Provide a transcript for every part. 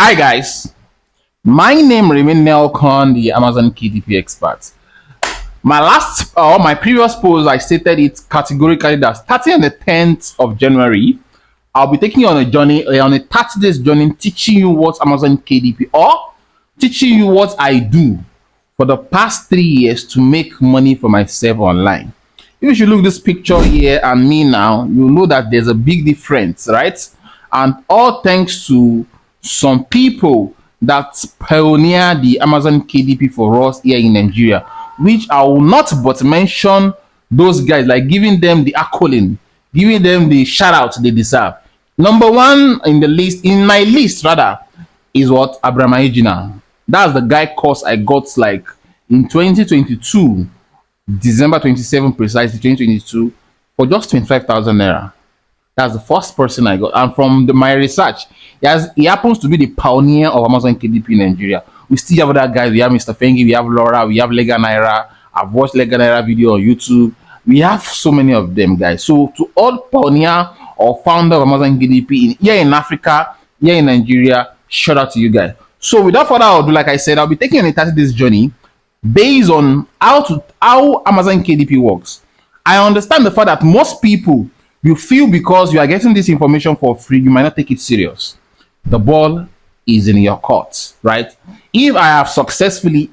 Hi guys, my name remains Nelcon, the Amazon KDP expert. My previous post, I stated it categorically that starting on the 10th of January, I'll be taking you on a journey, on a 30 days journey, teaching you what Amazon KDP or teaching you what I do for the past 3 years to make money for myself online. If you look at this picture here and me now, you know that there's a big difference, right? And all thanks to some people that pioneer the Amazon KDP for us here in Nigeria, which I will not but mention those guys, like giving them the accolade, giving them the shout out they deserve. Number one in the list, in my list rather, is what Abraham Ejina. That's the guy course I got like in 2022, December 27 precisely 2022, for just 25,000 naira. That's the first person I got. And from my research, he happens to be the pioneer of Amazon KDP in Nigeria. We still have other guys. We have Mr. Fengi, we have Laura, we have Lega Naira. I've watched Lega Naira video on YouTube. We have so many of them, guys. So to all pioneer or founder of Amazon KDP here in Africa, here in Nigeria, shout out to you guys. So without further ado, like I said, I'll be taking a 30 days journey based on how Amazon KDP works. I understand the fact that most people, you feel because you are getting this information for free, you might not take it serious. The ball is in your court, right? If I have successfully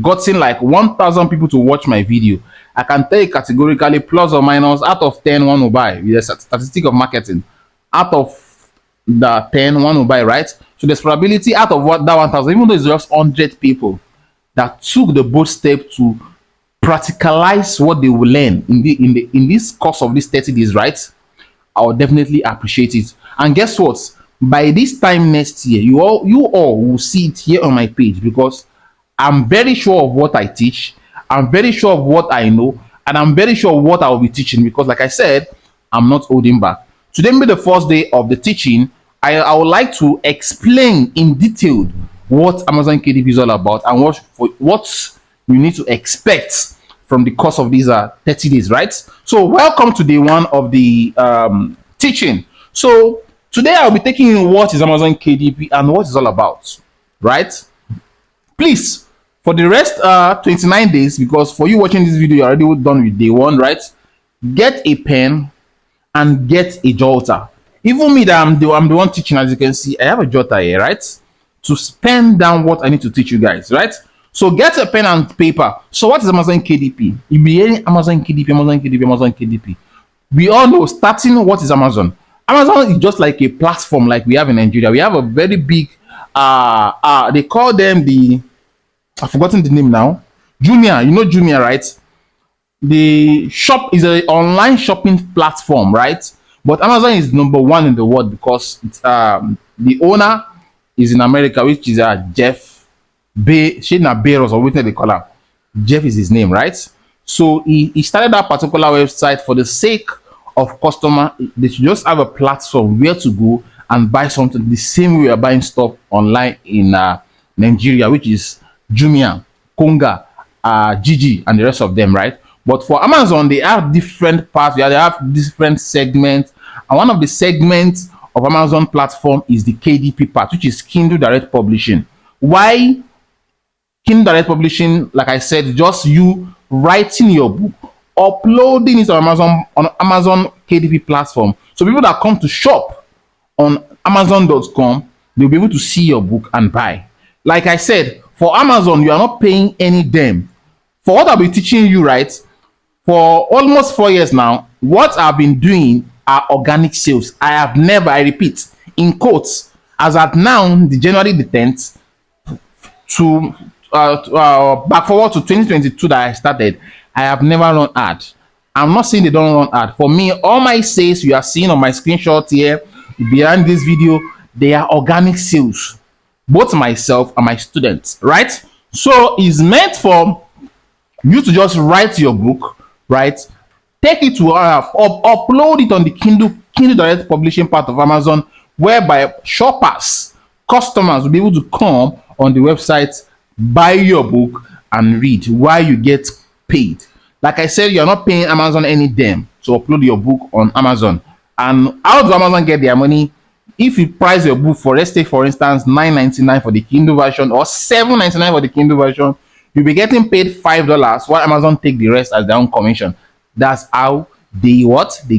gotten like 1,000 people to watch my video, I can tell you categorically plus or minus out of 10, one will buy. With a statistic of marketing, out of the 10, one will buy, right? So there's probability out of what that 1,000, even though it's just 100 people that took the bold step to practicalize what they will learn in this course of these 30 days, right? I will definitely appreciate it. And guess what? By this time next year, you all will see it here on my page, because I'm very sure of what I teach, I'm very sure of what I know, and I'm very sure of what I will be teaching, because like I said, I'm not holding back. Today will be the first day of the teaching. I would like to explain in detail what Amazon KDP is all about and what you need to expect from the course of these 30 days, right? So welcome to day one of the teaching. So today I'll be taking you what is Amazon KDP and what it's all about, right? Please, for the rest 29 days, because for you watching this video, you're already done with day one, right? Get a pen and get a jotter. Even me, that I'm the one teaching, as you can see, I have a jotter here, right? To pen down what I need to teach you guys, right? So get a pen and paper. So what is Amazon KDP? You'll be hearing Amazon KDP, Amazon KDP, Amazon KDP. We all know, starting, what is Amazon? Amazon is just like a platform like we have in Nigeria. We have a very big, they call them I've forgotten the name now. Jumia, you know Jumia, right? The shop is an online shopping platform, right? But Amazon is number one in the world because it's, the owner is in America, which is Jeff Bezos, or whatever they call him. Jeff is his name, right? So he started that particular website for the sake of customer. They should just have a platform where to go and buy something the same way we are buying stuff online in Nigeria, which is Jumia, Konga, Gigi, and the rest of them, right? But for Amazon, they have different parts. They have different segments, and one of the segments of Amazon platform is the KDP part, which is Kindle Direct Publishing. Why Kindle Direct Publishing? Like I said, just you writing your book, uploading it on Amazon KDP platform. So people that come to shop on Amazon.com, they'll be able to see your book and buy. Like I said, for Amazon, you are not paying any damn. For what I'll be teaching you, right? For almost 4 years now, what I've been doing are organic sales. I have never, I repeat, in quotes, as at now, the January the 10th, to back forward to 2022 that I started, I have never run ad. I'm not saying they don't run ad. For me, all my sales you are seeing on my screenshot here behind this video, they are organic sales, both myself and my students, right? So it's meant for you to just write your book, right? Take it to upload it on the Kindle Direct Publishing part of Amazon, whereby shoppers, customers will be able to come on the website, buy your book, and read while you get paid. Like I said, you're not paying Amazon any damn to upload your book on Amazon. And how does Amazon get their money? if you price your book for, let's say for instance, 9.99 for the Kindle version or 7.99 for the Kindle version, you'll be getting paid $5 while Amazon take the rest as their own commission. That's how they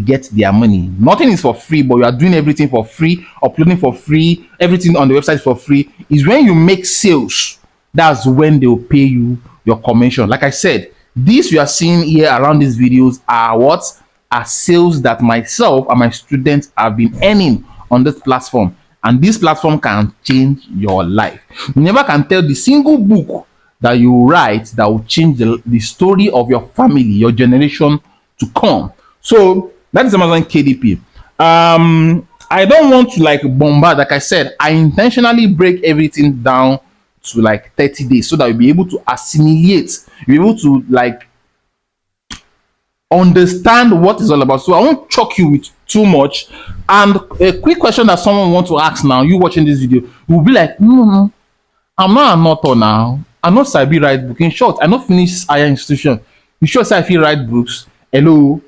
get their money. Nothing is for free, but you are doing everything for free, uploading for free, everything on the website for free. Is when you make sales, that's when they'll pay you your commission. Like I said, these you are seeing here around these videos are what are sales that myself and my students have been earning on this platform, and this platform can change your life. You never can tell the single book that you write that will change the story of your family, your generation to come. So that is Amazon KDP. I don't want to like bombard. Like I said, I intentionally break everything down to like 30 days so that you'll be able to assimilate, you'll be able to like understand what it's all about. So I won't choke you with too much. And a quick question that someone wants to ask now, you watching this video, will be like, no, I'm not an author now. I'm not Sabi write book. In short, I not finish higher institution. You sure say I feel write books? Hello.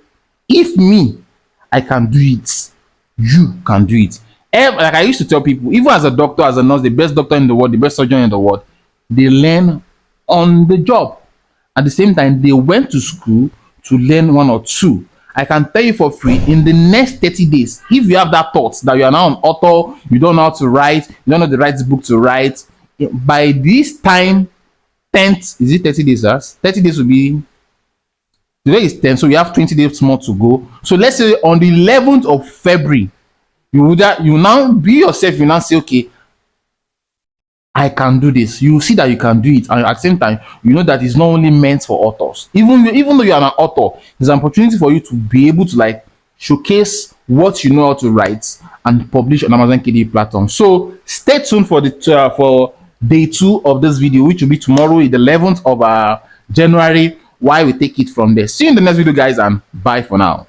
If me, I can do it, you can do it. Like I used to tell people, even as a doctor, as a nurse, the best doctor in the world, the best surgeon in the world, they learn on the job. At the same time, they went to school to learn one or two. I can tell you for free, in the next 30 days, if you have that thought that you are now an author, you don't know how to write, you don't know the right book to write, by this time, 10th, is it 30 days? 30 days will be, today is 10, so we have 20 days more to go. So let's say on the 11th of February, you now be yourself, you now say, okay, I can do this. You see that you can do it, and at the same time, you know that it's not only meant for authors. Even though you are an author, it's an opportunity for you to be able to like showcase what you know how to write and publish on Amazon KDP platform. So stay tuned for the for day 2 of this video, which will be tomorrow, the 11th of January. While we take it from there. See you in the next video, guys, and bye for now.